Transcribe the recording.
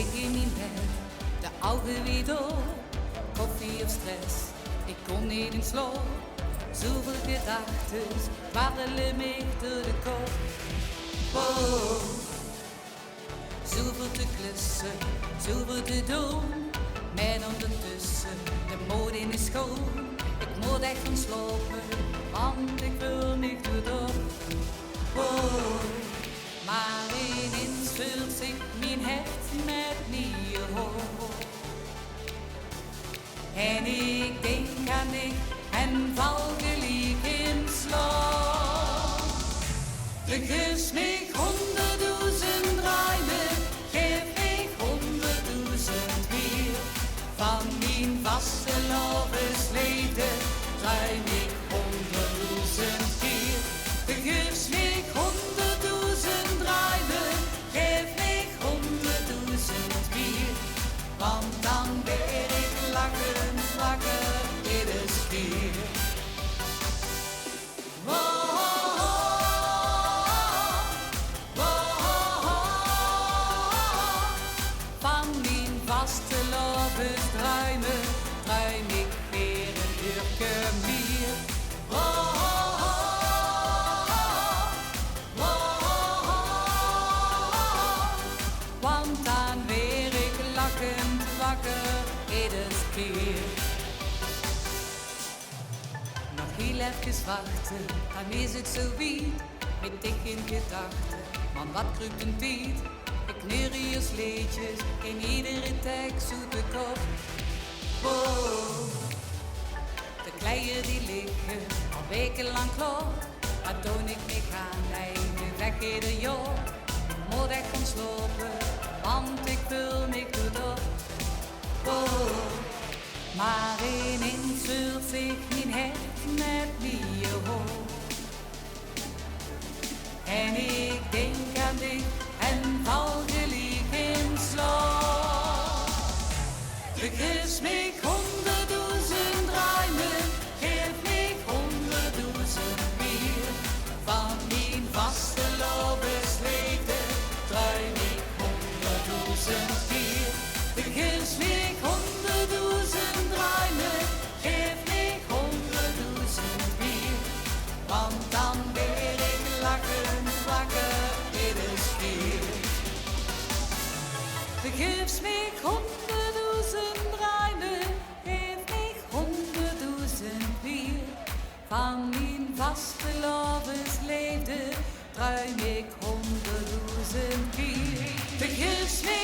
lig in mijn bed, de ogen weer op, koffie of stress, ik kom niet in slaap. Zoveel gedachten dwarrelen me door de kop. Wow. Zoveel te klussen, zoveel te doen, maar ondertussen de mode in de schoon. Ik moet echt gaan slapen, want ik wil niet op. Wow. Maar ineens vult zich mijn hart met nieuwe hoop. En ik denk aan dich en val gelijk in slaap. De geef mij 100.000 ruimen, geef mij 100.000 weer. Van mijn vaste loversleden ruim ik 100.000 keer. De geef mij 100.000 ruimen, geef mij 100.000 weer. Want dan ben ik lachen wakker in de sfeer. Van mijn vaste lovers druim ik weer een uurtje meer. Want dan weer ik lachend wakker iedere keer. Nog heel even wachten, dan is het zo wiet. Met dik in gedachten, man wat kruipt een tiet. Ik neer hier sleetjes in iedere tekst zoete kop. Wow. De kleien die liggen al wekenlang klaar. Maar toen ik me gaan, nee, nu weg ieder jaar. Ik moet echt gaan slopen, want ik wil niet goed op. Wow. Maar ineens vult zich mijn hart met nieuwe hoop. En ik denk aan dich en val gelijk in slaap. De geef mij 100.000 ruimen, geef mij 100.000 meer. Van mijn vaste loversleden ruim ik 100.000 keer. De geef mij 100.000 ruimen, geef mij 100.000 meer. Want dan ben ik lachen wakker in de sfeer. De geef mij 100.000 ruimen, geef mij 100.000 weer. Van mijn vaste loversleden ruim ik 100.000 keer. De geef mij